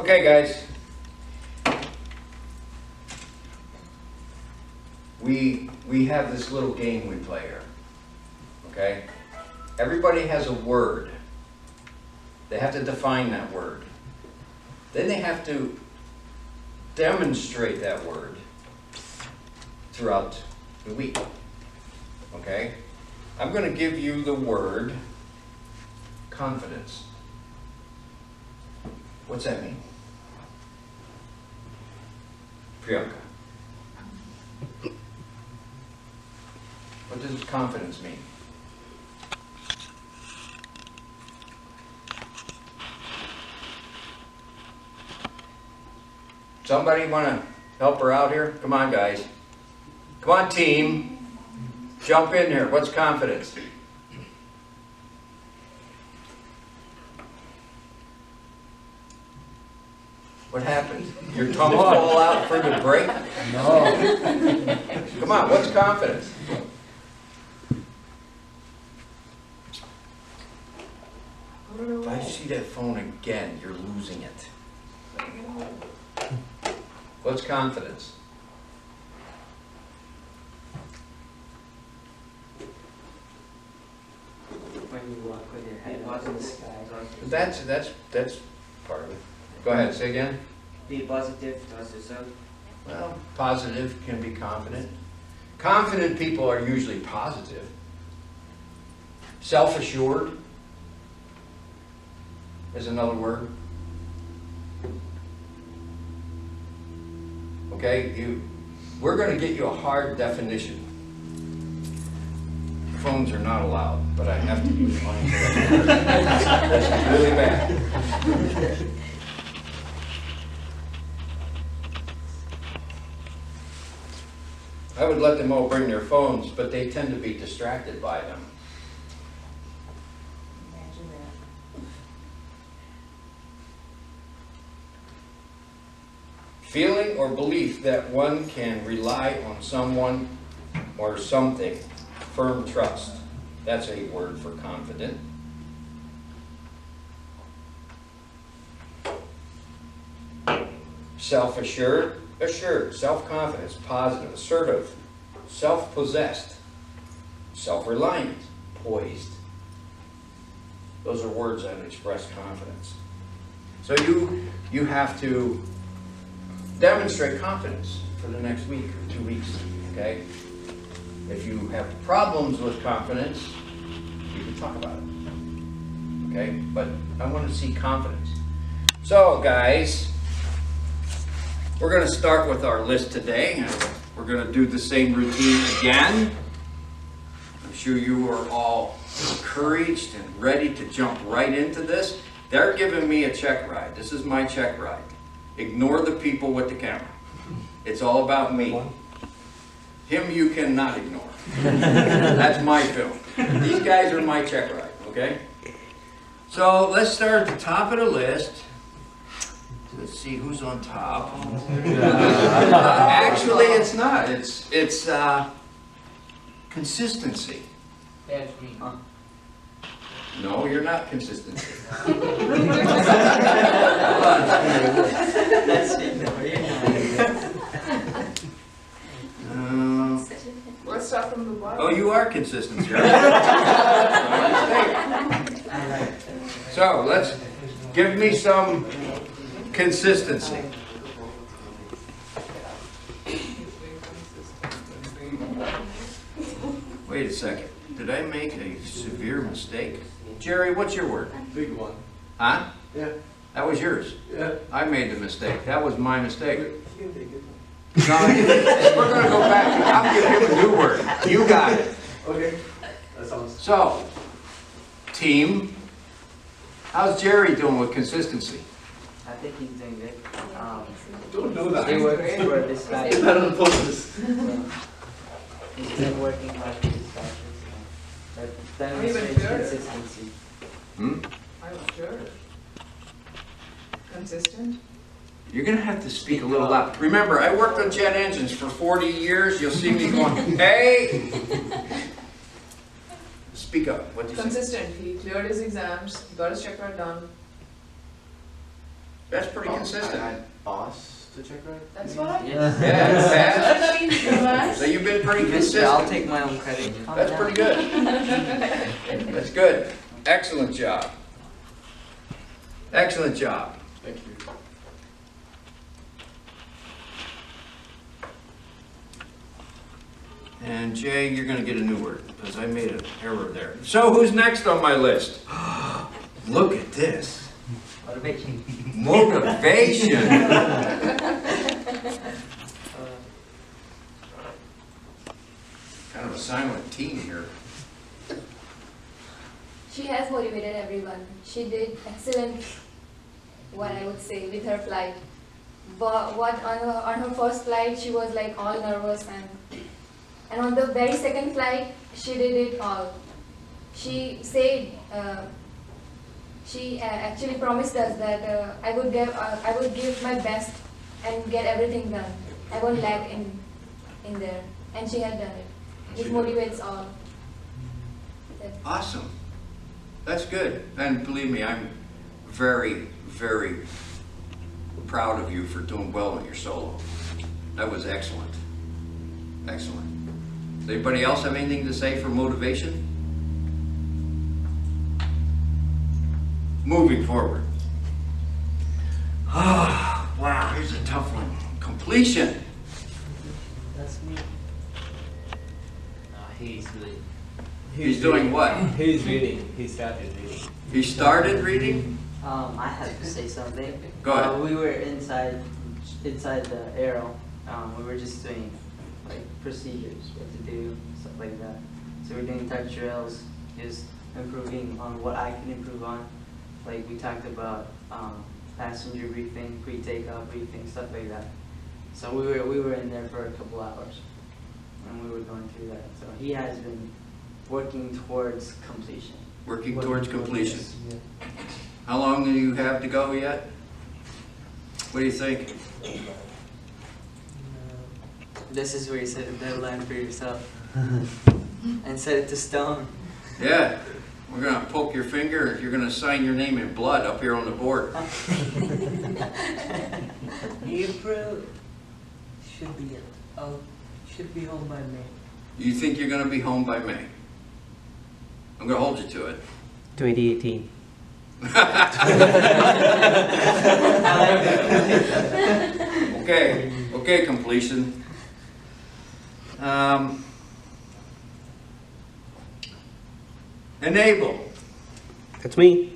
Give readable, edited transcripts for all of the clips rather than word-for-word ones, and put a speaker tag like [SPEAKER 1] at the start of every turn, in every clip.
[SPEAKER 1] Okay, guys. We have this little game we play here. Okay? Everybody has a word. They have to define that word. Then they have to demonstrate that word throughout the week. Okay? I'm going to give you the word confidence. What's that mean? Priyanka. What does confidence mean? Somebody want to help her out here? Come on, guys. Come on, team. Jump in here. What's confidence? What happened? Your tongue fall out for the break?
[SPEAKER 2] No.
[SPEAKER 1] Come on, what's confidence? If I see that phone again, you're losing it. What's confidence?
[SPEAKER 3] When you walk with your head up in the sky.
[SPEAKER 1] That's part of it. Go ahead, say again.
[SPEAKER 3] Be positive towards yourself.
[SPEAKER 1] Well, positive can be confident. Confident people are usually positive. Self-assured is another word. Okay, we're going to get you a hard definition. Phones are not allowed, but I have to use mine for that. That's really bad. I would let them all bring their phones, but they tend to be distracted by them.
[SPEAKER 4] Imagine that.
[SPEAKER 1] Feeling or belief that one can rely on someone or something. Firm trust. That's a word for confident. Self-assured. Assured, self-confidence, positive, assertive, self-possessed, self-reliant, poised. Those are words that express confidence. So you have to demonstrate confidence for the next week or 2 weeks, okay? If you have problems with confidence, you can talk about it, okay? But I want to see confidence. So, guys, we're going to start with our list today. We're going to do the same routine again. I'm sure you are all encouraged and ready to jump right into this. They're giving me a check ride. This is my check ride. Ignore the people with the camera. It's all about me. Him you cannot ignore. That's my film. These guys are my check ride, okay? So let's start at the top of the list. Let's see who's on top. Actually, it's not. It's consistency.
[SPEAKER 3] That's me.
[SPEAKER 1] No, you're not consistency.
[SPEAKER 3] That's it. No, you're not.
[SPEAKER 4] Let's start from the bottom.
[SPEAKER 1] Oh, you are consistency. So let's give me some consistency. Wait a second. Did I make a severe mistake? Jerry, what's your word?
[SPEAKER 2] Big one.
[SPEAKER 1] Huh?
[SPEAKER 2] Yeah.
[SPEAKER 1] That was yours.
[SPEAKER 2] Yeah.
[SPEAKER 1] I made the mistake. That was my mistake.
[SPEAKER 2] You can take it.
[SPEAKER 1] No, we're going to go back. I'll give him a new word. You got it.
[SPEAKER 2] Okay. That sounds.
[SPEAKER 1] So, team, how's Jerry doing with consistency?
[SPEAKER 3] I think he's doing good.
[SPEAKER 2] Don't do that.
[SPEAKER 3] He works for this guy.
[SPEAKER 2] Get that on purpose.
[SPEAKER 3] He's been working hard for this guy. But demonstrates consistency.
[SPEAKER 1] Hmm?
[SPEAKER 4] I'm sure. Consistent.
[SPEAKER 1] You're going to have to speak a little loud. Remember, I worked on jet engines for 40 years. You'll see me going, hey! Speak up. What did you say?
[SPEAKER 4] Consistent. He cleared his exams. He got his check ride done.
[SPEAKER 1] That's pretty consistent.
[SPEAKER 2] Boss to check right?
[SPEAKER 4] That's what I.
[SPEAKER 3] Yes.
[SPEAKER 1] Yeah,
[SPEAKER 4] That's
[SPEAKER 1] so you've been pretty
[SPEAKER 3] Mister, I'll
[SPEAKER 1] consistent.
[SPEAKER 3] take my own credit. Calm
[SPEAKER 1] That's
[SPEAKER 3] down.
[SPEAKER 1] pretty good. That's good. Excellent job. Excellent job.
[SPEAKER 2] Thank you.
[SPEAKER 1] And Jay, you're gonna get a new word, because I made an error there. So who's next on my list? Look at this.
[SPEAKER 3] Motivation.
[SPEAKER 1] Motivation. Kind of a silent team here.
[SPEAKER 5] She has motivated everyone. She did excellent, what I would say, with her flight. But what on her first flight, she was like all nervous, and on the very second flight, she did it all. She said, she actually promised us that I would give my best and get everything done. I won't lag in there, and she had done it. It motivates all.
[SPEAKER 1] Awesome. That's good. And believe me, I'm very, very proud of you for doing well in your solo. That was excellent. Excellent. Does anybody else have anything to say for motivation? Moving forward. Ah, wow, here's a tough one. Completion.
[SPEAKER 3] That's me.
[SPEAKER 6] He's really.
[SPEAKER 1] He's doing what?
[SPEAKER 6] He's reading. He started reading.
[SPEAKER 1] He started reading?
[SPEAKER 3] I have to say something.
[SPEAKER 1] Go ahead.
[SPEAKER 3] We were inside the Aero. We were just doing like procedures, what to do, stuff like that. So we're doing type drills, just improving on what I can improve on. Like we talked about passenger briefing, pre-takeoff briefing, stuff like that. So we were in there for a couple hours, and we were going through that. So he has been working towards completion.
[SPEAKER 1] Working towards completion.
[SPEAKER 3] Yeah.
[SPEAKER 1] How long do you have to go yet? What do you think?
[SPEAKER 3] This is where you set a deadline for yourself and set it to stone.
[SPEAKER 1] Yeah, we're gonna poke your finger. You're gonna sign your name in blood up here on the board.
[SPEAKER 7] April should be home by May.
[SPEAKER 1] You think you're gonna be home by May? I'm gonna hold you to it.
[SPEAKER 7] 2018.
[SPEAKER 1] Okay, completion. Enable.
[SPEAKER 7] That's me.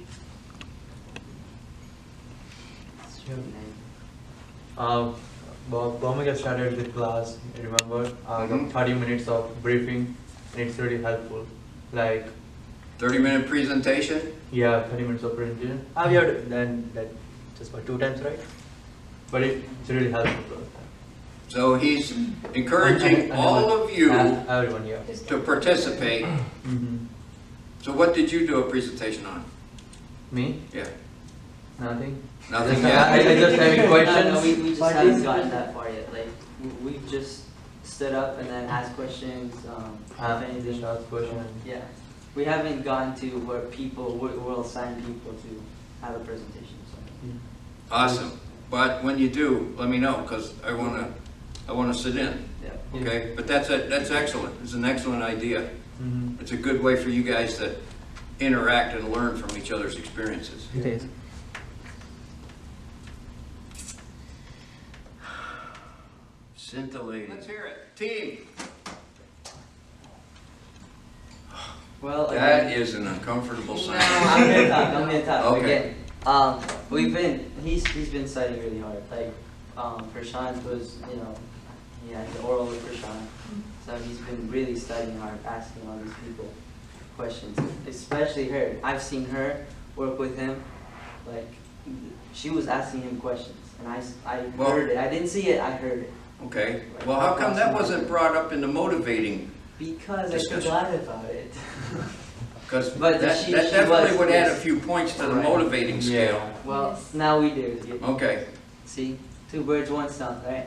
[SPEAKER 6] Bhumika started with class, remember?
[SPEAKER 1] Mhm.
[SPEAKER 6] 30 minutes of briefing, and it's really helpful. Like,
[SPEAKER 1] 30-minute presentation.
[SPEAKER 6] yeah, 30 minutes of presentation. We have done that just about 2 times, right? But it's really helpful for us.
[SPEAKER 1] So he's encouraging all of you
[SPEAKER 6] Everyone, yeah.
[SPEAKER 1] to participate. So what did you do a presentation on?
[SPEAKER 6] Me?
[SPEAKER 1] Yeah,
[SPEAKER 6] Nothing.
[SPEAKER 1] nothing
[SPEAKER 6] I
[SPEAKER 1] yet?
[SPEAKER 6] just having questions.
[SPEAKER 3] No, we just haven't gotten that far yet. Like we've just stood up and then asked questions. If anything.
[SPEAKER 6] Just ask questions.
[SPEAKER 3] Yeah, we haven't gotten to where people will assign people to have a presentation. So.
[SPEAKER 1] Awesome. But when you do, let me know, because I wanna sit in.
[SPEAKER 3] Yeah.
[SPEAKER 1] Okay, but that's excellent. It's an excellent idea. It's a good way for you guys to interact and learn from each other's experiences.
[SPEAKER 7] It is.
[SPEAKER 1] Scintillating. Let's hear it. Team.
[SPEAKER 3] Well,
[SPEAKER 1] That is an uncomfortable
[SPEAKER 3] No,
[SPEAKER 1] sign.
[SPEAKER 3] I'm gonna talk.
[SPEAKER 1] Okay.
[SPEAKER 3] Again, he's been studying really hard. Like, Prashant was, he had the oral with Prashant. So he's been really studying hard, asking all these people questions. Especially her. I've seen her work with him. Like, she was asking him questions. And I
[SPEAKER 1] Well-
[SPEAKER 3] heard it. I didn't see it, I heard it.
[SPEAKER 1] Okay. Well, how come that wasn't brought up in the motivating?
[SPEAKER 3] Because
[SPEAKER 1] Discussion.
[SPEAKER 3] I forgot about it.
[SPEAKER 1] Because
[SPEAKER 3] But
[SPEAKER 1] that
[SPEAKER 3] she
[SPEAKER 1] definitely
[SPEAKER 3] was-
[SPEAKER 1] would add a
[SPEAKER 3] yes.
[SPEAKER 1] few points to the
[SPEAKER 3] Right.
[SPEAKER 1] motivating scale.
[SPEAKER 3] Well,
[SPEAKER 5] Yes.
[SPEAKER 3] now we do.
[SPEAKER 1] Okay.
[SPEAKER 3] See? 2 birds, 1 stone, right?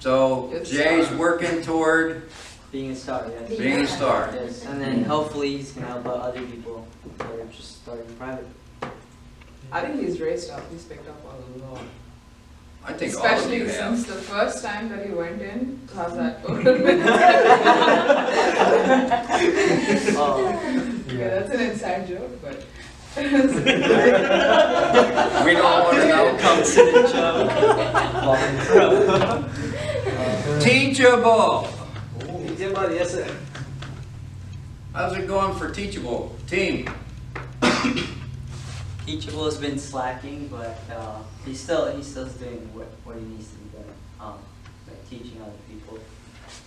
[SPEAKER 1] So
[SPEAKER 4] Good
[SPEAKER 1] Jay's
[SPEAKER 4] start.
[SPEAKER 1] working toward
[SPEAKER 3] Being a star, yes.
[SPEAKER 1] being a star.
[SPEAKER 3] Yes, and then hopefully he's gonna help out other people that are just starting private.
[SPEAKER 4] I think he's raised up, he's picked up a lot.
[SPEAKER 1] I think all of
[SPEAKER 4] Especially
[SPEAKER 1] you have.
[SPEAKER 4] since the first time that he went in, how's that?
[SPEAKER 3] Oh,
[SPEAKER 4] Yeah, that's an inside joke, but.
[SPEAKER 1] We don't want to know.
[SPEAKER 3] comes to the job.
[SPEAKER 1] Teachable.
[SPEAKER 7] Yes, sir.
[SPEAKER 1] How's it going for Teachable team?
[SPEAKER 3] Teachable has been slacking, but he's still doing what he needs to be doing, like teaching other people.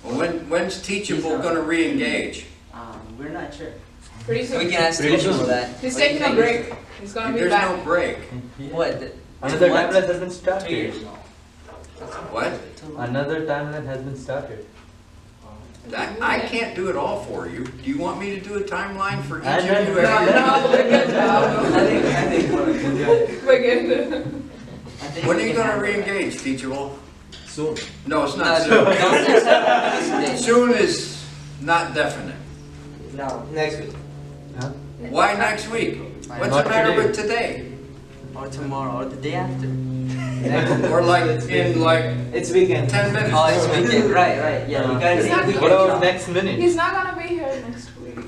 [SPEAKER 1] Well, when's Teachable gonna re-engage?
[SPEAKER 3] We're not sure.
[SPEAKER 4] Pretty
[SPEAKER 3] We
[SPEAKER 4] soon.
[SPEAKER 3] can ask
[SPEAKER 6] Pretty
[SPEAKER 3] Teachable
[SPEAKER 6] soon.
[SPEAKER 3] that.
[SPEAKER 4] He's
[SPEAKER 3] What do you
[SPEAKER 4] taking a
[SPEAKER 3] think?
[SPEAKER 4] break. He's gonna be
[SPEAKER 1] There's
[SPEAKER 4] back.
[SPEAKER 1] no break.
[SPEAKER 3] What?
[SPEAKER 6] Another
[SPEAKER 3] What?
[SPEAKER 6] timeline has been
[SPEAKER 3] 2
[SPEAKER 6] started.
[SPEAKER 3] years.
[SPEAKER 1] What?
[SPEAKER 6] Another timeline has been started.
[SPEAKER 1] I can't do it all for you. Do you want me to do a timeline for each of
[SPEAKER 6] And
[SPEAKER 1] you?
[SPEAKER 6] then-
[SPEAKER 4] No,
[SPEAKER 1] every-
[SPEAKER 4] no, we're good now.
[SPEAKER 3] I think
[SPEAKER 4] We're good.
[SPEAKER 1] When are you gonna re-engage, Teachable?
[SPEAKER 7] Soon.
[SPEAKER 1] No, it's
[SPEAKER 3] No,
[SPEAKER 1] not
[SPEAKER 3] no,
[SPEAKER 1] soon.
[SPEAKER 3] don't just have this day.
[SPEAKER 1] Soon is not definite.
[SPEAKER 7] No, next week.
[SPEAKER 6] Huh?
[SPEAKER 1] Why next week? What's
[SPEAKER 6] Not
[SPEAKER 1] the matter
[SPEAKER 6] today.
[SPEAKER 1] with today?
[SPEAKER 3] Or tomorrow, or the day after.
[SPEAKER 1] Or like in like
[SPEAKER 7] It's weekend.
[SPEAKER 1] 10 minutes?
[SPEAKER 3] Oh, it's weekend, right, yeah, you guys
[SPEAKER 4] It's not
[SPEAKER 3] think we
[SPEAKER 6] What
[SPEAKER 3] can
[SPEAKER 6] about
[SPEAKER 3] jump.
[SPEAKER 6] next minute?
[SPEAKER 4] He's not gonna be here next week.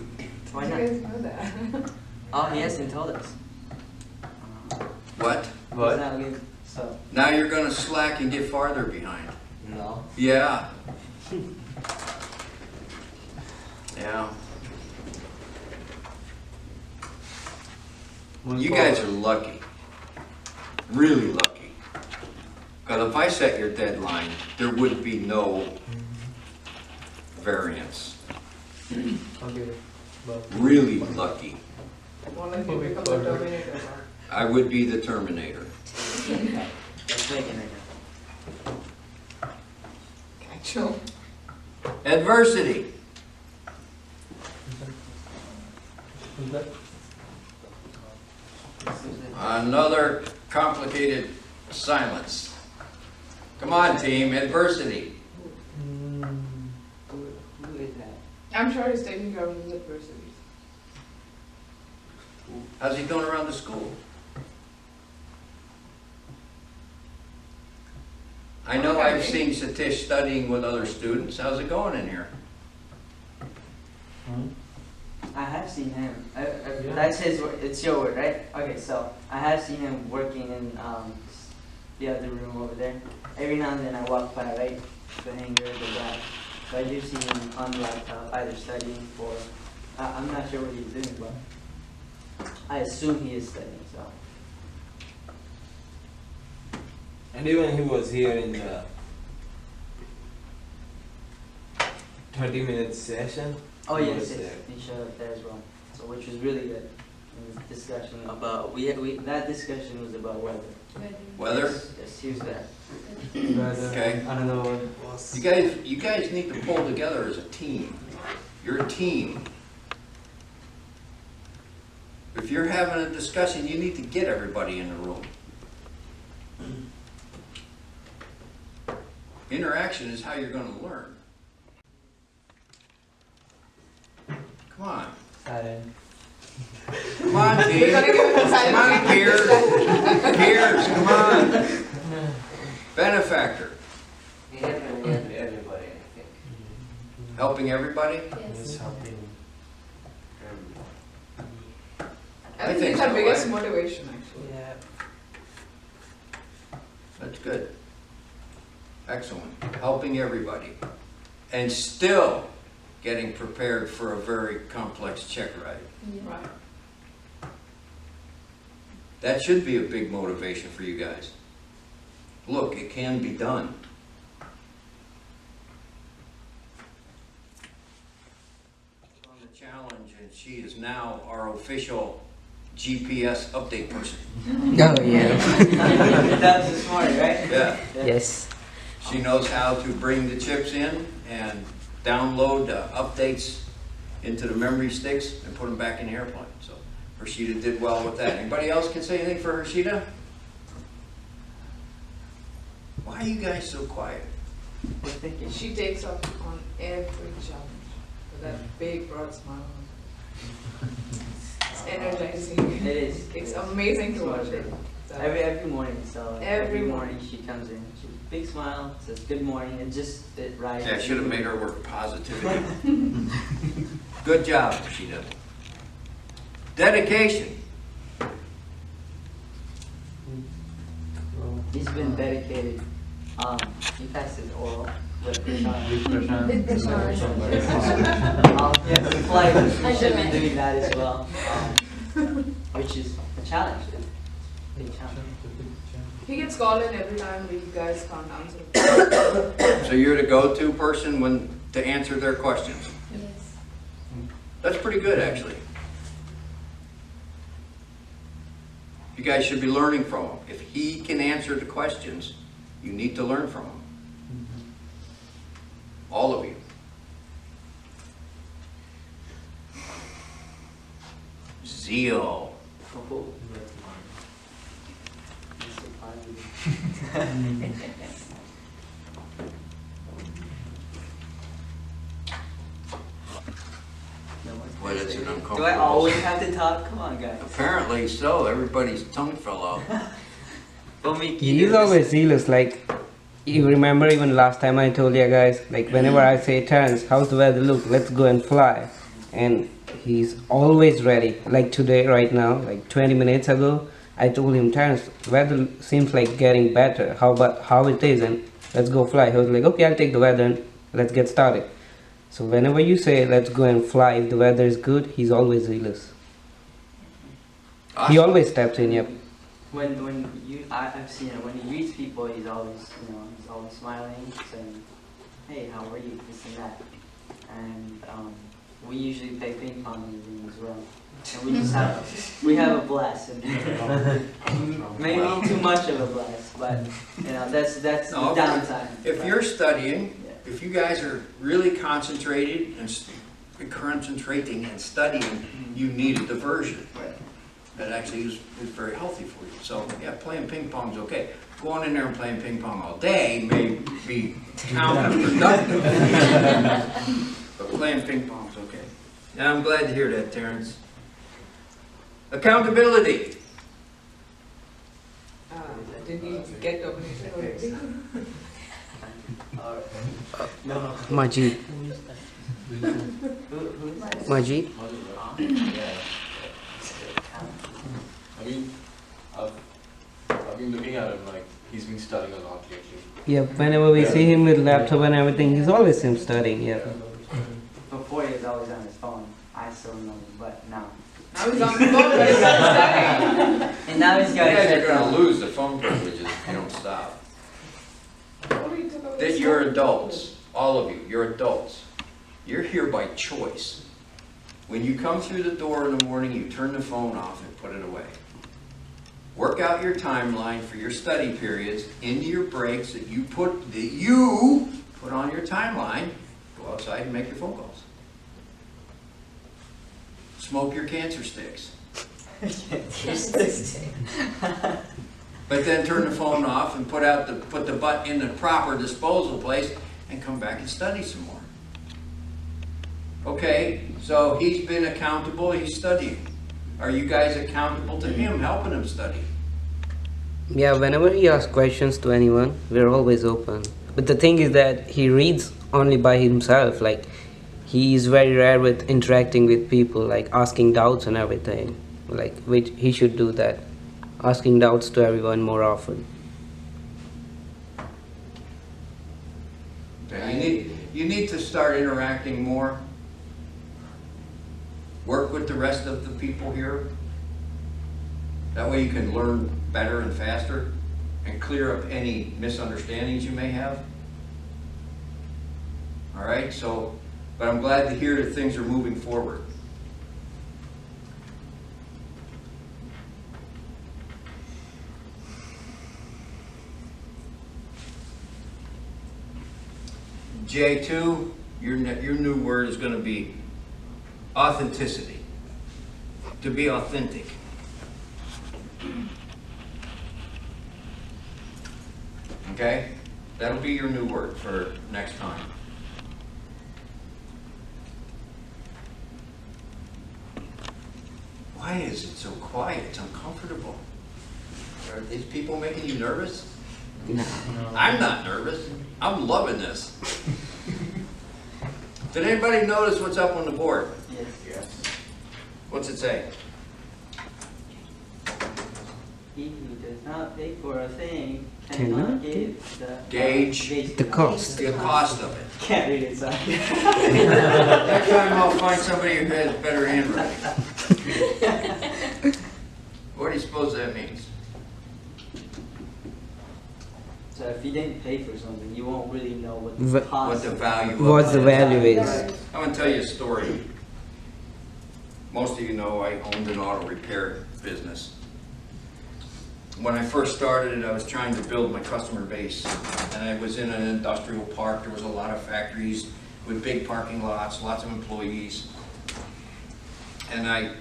[SPEAKER 3] Why
[SPEAKER 4] You
[SPEAKER 3] not?
[SPEAKER 4] guys know that.
[SPEAKER 3] Oh, he hasn't told us.
[SPEAKER 1] What?
[SPEAKER 6] What?
[SPEAKER 3] He's not good, so.
[SPEAKER 1] Now you're gonna slack and get farther behind.
[SPEAKER 7] No.
[SPEAKER 1] Yeah. Yeah. You guys are lucky. Really lucky. Because if I set your deadline, there would be no variance.
[SPEAKER 6] Okay. But
[SPEAKER 1] Really lucky.
[SPEAKER 4] More like you become the Terminator. Mark.
[SPEAKER 1] I would be the Terminator.
[SPEAKER 3] Let's make it right
[SPEAKER 4] Catch him.
[SPEAKER 1] Adversity.
[SPEAKER 6] who's that?
[SPEAKER 3] now.
[SPEAKER 1] Another complicated silence. Come on, team. Adversity.
[SPEAKER 3] Who is that?
[SPEAKER 4] I'm sure he's taking care of his adversities.
[SPEAKER 1] How's he doing around the school? I know I've seen Satish studying with other students. How's it going in here?
[SPEAKER 6] Hmm?
[SPEAKER 3] I have seen him. That's his word. It's your word, right? Okay, so I have seen him working in the other room over there. Every now and then I walk by, right? The hanger, the back. So I do see him on the laptop, either studying or I'm not sure what he's doing, but I assume he is studying. So
[SPEAKER 7] And even he was here in the 20-minute session.
[SPEAKER 3] oh
[SPEAKER 7] He
[SPEAKER 3] yes,
[SPEAKER 7] was
[SPEAKER 3] yes,
[SPEAKER 7] there.
[SPEAKER 3] he showed up there as well. So which was really good. It was discussion about we that discussion was about weather.
[SPEAKER 1] Weather?
[SPEAKER 3] Yes, he was there.
[SPEAKER 1] Okay.
[SPEAKER 6] Another one was.
[SPEAKER 1] You guys need to pull together as a team. You're a team. If you're having a discussion, you need to get everybody in the room. Interaction is how you're going to learn. Come on.
[SPEAKER 6] Silent.
[SPEAKER 1] Come on, team.
[SPEAKER 4] We're gonna give him a silent
[SPEAKER 1] Come on,
[SPEAKER 4] treatment.
[SPEAKER 1] peers. Peers, come on. Benefactor.
[SPEAKER 7] He helped everybody, I think.
[SPEAKER 1] Helping everybody?
[SPEAKER 5] Yes.
[SPEAKER 6] helping.
[SPEAKER 4] I
[SPEAKER 1] I
[SPEAKER 4] think
[SPEAKER 1] think
[SPEAKER 4] he's our
[SPEAKER 1] so,
[SPEAKER 4] biggest
[SPEAKER 1] right?
[SPEAKER 4] motivation, actually.
[SPEAKER 7] Yeah.
[SPEAKER 1] That's good. Excellent. Helping everybody. And still getting prepared for a very complex check ride.
[SPEAKER 5] Yeah.
[SPEAKER 4] Right.
[SPEAKER 1] That should be a big motivation for you guys. Look, it can be done. On the challenge, and she is now our official GPS update person.
[SPEAKER 3] Oh yeah. That was this morning, right?
[SPEAKER 1] Yeah.
[SPEAKER 3] Yes.
[SPEAKER 1] She knows how to bring the chips in and download the updates into the memory sticks and put them back in the airplane. So Rashida did well with that. Anybody else can say anything for Rashida? Why are you guys so quiet?
[SPEAKER 3] We're thinking.
[SPEAKER 4] She takes up on every challenge with that big broad smile. It's energizing.
[SPEAKER 3] It is.
[SPEAKER 4] It's amazing to watch it. So,
[SPEAKER 3] Every morning, so
[SPEAKER 4] Every
[SPEAKER 3] morning she comes in, she big smile, says good morning, and just it right.
[SPEAKER 1] Yeah, I should have made her work positivity. Good job, Rashida. Dedication.
[SPEAKER 3] He's been dedicated. He passed his oral with Prashant.
[SPEAKER 5] With Prashant.
[SPEAKER 3] Yeah, the flight should be
[SPEAKER 5] Underline.
[SPEAKER 3] doing that as well, which is a challenge. Big challenge.
[SPEAKER 4] he gets called in every time we guys can't answer.
[SPEAKER 1] So you're the go-to person to answer their questions.
[SPEAKER 5] Yes.
[SPEAKER 1] That's pretty good, actually. You guys should be learning from him. If he can answer the questions, you need to learn from him. All of you. Zeal.
[SPEAKER 3] Oh. He's so positive. No one's
[SPEAKER 1] Boy, that's an uncomfortable.
[SPEAKER 3] Do I always have to talk? Come on, guys.
[SPEAKER 1] Apparently so. Everybody's tongue fell out.
[SPEAKER 3] Don't make
[SPEAKER 8] He is always zealous. Like, you remember even last time I told you guys, like whenever I say, Terrence, how's the weather look? Let's go and fly. And he's always ready. Like today, right now, like 20 minutes ago, I told him, Terrence, weather seems like getting better. How it is, and let's go fly. He was like, okay, I'll take the weather and let's get started. So whenever you say, let's go and fly, if the weather is good, he's always zealous. He always steps in, yep.
[SPEAKER 3] I've seen it, when he greets people, he's always smiling, saying, hey, how are you, this and that. And we usually play ping pong in the room as well. And we just have a blast. And maybe too much of a blast, but that's the
[SPEAKER 1] No,
[SPEAKER 3] downside.
[SPEAKER 1] If you're studying, if you guys are really concentrated and concentrating and studying, you need a diversion.
[SPEAKER 3] Right.
[SPEAKER 1] That actually is very healthy for you. So yeah, playing ping pong is okay. Going in there and playing ping pong all day may be counterproductive. But playing ping pong is okay. And I'm glad to hear that, Terrence. Accountability.
[SPEAKER 4] Did he get dominated already?
[SPEAKER 3] No.
[SPEAKER 8] Majid. Majid?
[SPEAKER 2] I mean, I've been looking at him like he's been studying a lot lately.
[SPEAKER 8] Yeah, whenever we see him with laptop and everything, he's always him studying, yeah.
[SPEAKER 3] Before he was always on his phone. I still know, but now.
[SPEAKER 4] Now he's on the phone, but he's not studying.
[SPEAKER 3] And now he's
[SPEAKER 1] You
[SPEAKER 3] got
[SPEAKER 1] guys are
[SPEAKER 3] it.
[SPEAKER 1] going to lose the phone privileges if you don't stop.
[SPEAKER 4] Oh, he took away
[SPEAKER 1] That
[SPEAKER 4] his
[SPEAKER 1] you're
[SPEAKER 4] phone.
[SPEAKER 1] adults, all of you, you're adults. You're here by choice. When you come through the door in the morning, you turn the phone off and put it away. Work out your timeline for your study periods into your breaks that you put on your timeline. Go outside and make your phone calls. Smoke your cancer sticks. But then turn the phone off and put the butt in the proper disposal place and come back and study some more. Okay, so he's been accountable, he's studying. Are you guys accountable to him, helping him study?
[SPEAKER 8] Yeah, whenever he asks questions to anyone, we're always open. But the thing is that he reads only by himself. Like, he is very rare with interacting with people, like asking doubts and everything. Like, which he should do that. Asking doubts to everyone more often.
[SPEAKER 1] You need to start interacting more. Work with the rest of the people here. That way you can learn better and faster and clear up any misunderstandings you may have. All right, so, but I'm glad to hear that things are moving forward. J2, your new word is going to be authenticity. To be authentic. Okay? That'll be your new word for next time. Why is it so quiet? It's uncomfortable. Are these people making you nervous?
[SPEAKER 8] No.
[SPEAKER 1] I'm not nervous. I'm loving this. Did anybody notice what's up on the board?
[SPEAKER 3] Yes.
[SPEAKER 1] What's it say?
[SPEAKER 3] He who does not pay for a thing
[SPEAKER 8] Cannot
[SPEAKER 3] cannot give the
[SPEAKER 1] Gauge
[SPEAKER 8] the cost.
[SPEAKER 1] The cost of it.
[SPEAKER 3] Can't read it, sorry.
[SPEAKER 1] Next time I'll find somebody who has better handwriting. What do you suppose that means?
[SPEAKER 3] So if you didn't pay for something, you won't really know what
[SPEAKER 8] Wha-
[SPEAKER 3] the
[SPEAKER 1] What
[SPEAKER 3] cost.
[SPEAKER 1] the value of
[SPEAKER 8] What the
[SPEAKER 1] it.
[SPEAKER 8] value is.
[SPEAKER 1] I'm gonna tell you a story. Most of you know I owned an auto repair business. When I first started it, I was trying to build my customer base. And I was in an industrial park. There was a lot of factories with big parking lots, lots of employees. And I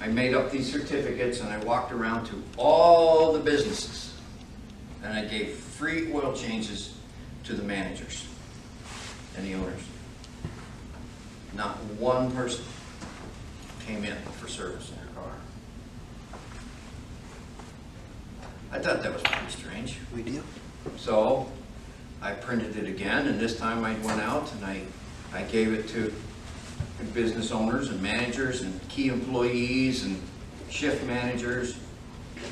[SPEAKER 1] made up these certificates and I walked around to all the businesses. And I gave free oil changes to the managers and the owners. Not one person came in for service in their car. I thought that was pretty strange.
[SPEAKER 6] We do.
[SPEAKER 1] So I printed it again, and this time I went out and I gave it to business owners and managers and key employees and shift managers.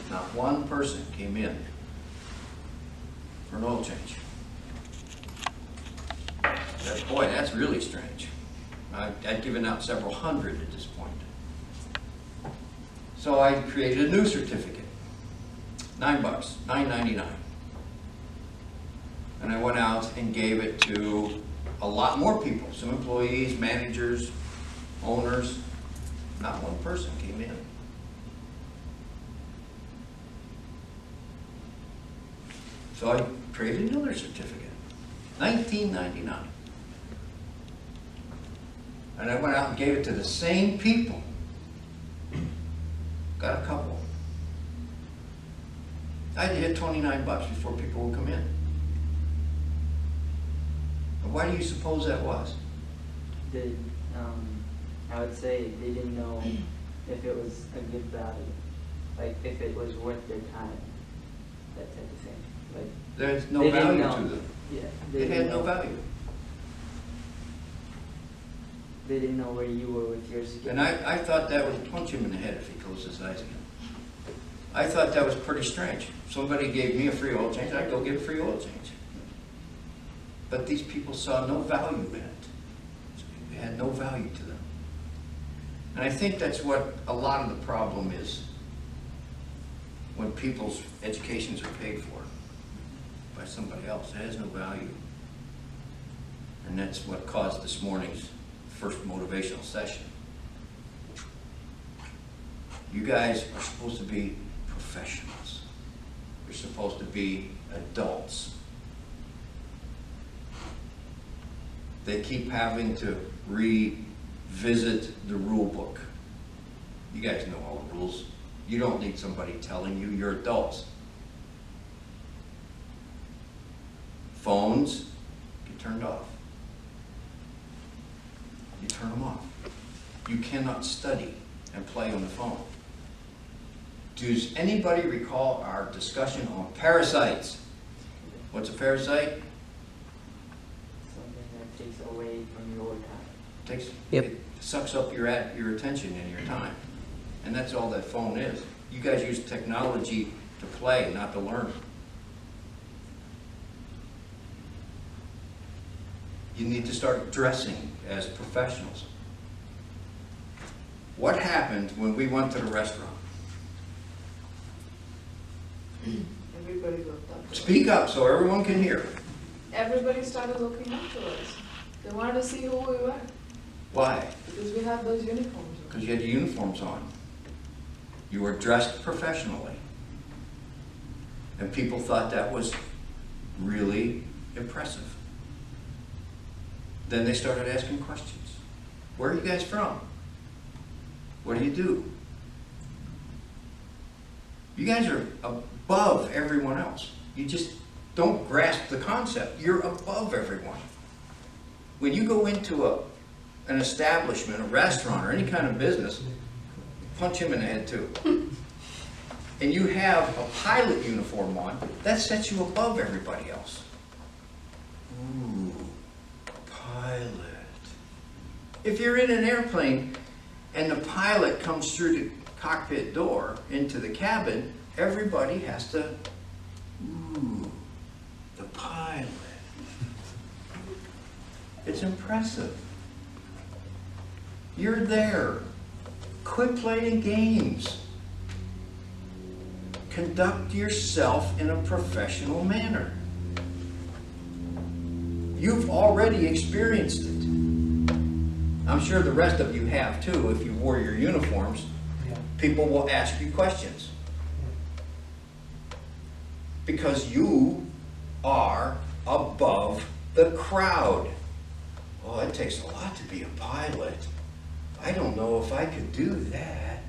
[SPEAKER 1] Not one person came in for an oil change. Boy, that's really strange. I'd given out several hundred at this point. So I created a new certificate. $9, $9.99. And I went out and gave it to a lot more people, some employees, managers, owners. Not one person came in. So I created another certificate, $19.99. And I went out and gave it to the same people. Got a couple. I had to hit $29 before people would come in. And why do you suppose that was?
[SPEAKER 3] They, I would say they didn't know if it was a good value, like if it was worth their time, that type of thing. Like
[SPEAKER 1] There's no
[SPEAKER 3] they didn't
[SPEAKER 1] value
[SPEAKER 3] know.
[SPEAKER 1] to them.
[SPEAKER 3] Yeah,
[SPEAKER 1] It had
[SPEAKER 3] didn't
[SPEAKER 1] no
[SPEAKER 3] know.
[SPEAKER 1] value.
[SPEAKER 3] They didn't know where you were with your skill.
[SPEAKER 1] And I thought that would punch him in the head if he closed his eyes again. I thought that was pretty strange. Somebody gave me a free oil change, I'd go get a free oil change. But these people saw no value in it. It had no value to them. And I think that's what a lot of the problem is when people's educations are paid for by somebody else. It has no value. And that's what caused this morning's first motivational session. You guys are supposed to be professionals. You're supposed to be adults. They keep having to revisit the rule book. You guys know all the rules. You don't need somebody telling you. You're adults. Phones get turned off. You turn them off. You cannot study and play on the phone. Does anybody recall our discussion on parasites? What's a parasite?
[SPEAKER 3] Something that takes away from your time.
[SPEAKER 8] Yep.
[SPEAKER 1] It sucks up your attention and your time. And that's all that phone is. You guys use technology to play, not to learn. You need to start dressing as professionals. What happened when we went to the restaurant?
[SPEAKER 4] Everybody looked up to us.
[SPEAKER 1] Speak up so everyone can hear.
[SPEAKER 4] Everybody started looking up to us. They wanted to see who we were,
[SPEAKER 1] Why?
[SPEAKER 4] because we had those uniforms on.
[SPEAKER 1] Because you had your uniforms on. You were dressed professionally. And people thought that was really impressive. Then they started asking questions. Where are you guys from? What do you do? You guys are above everyone else. You just don't grasp the concept. You're above everyone. When you go into an establishment, a restaurant, or any kind of business, punch him in the head too. And you have a pilot uniform on, that sets you above everybody else. Ooh, pilot. If you're in an airplane and the pilot comes through the cockpit door into the cabin, everybody has to, ooh, the pilot. It's impressive. You're there. Quit playing games. Conduct yourself in a professional manner. You've already experienced it. I'm sure the rest of you have too, if you wore your uniforms. People will ask you questions. Because you are above the crowd. Oh, it takes a lot to be a pilot. I don't know if I could do that.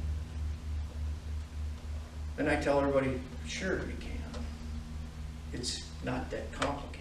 [SPEAKER 1] And I tell everybody, sure you can. It's not that complicated.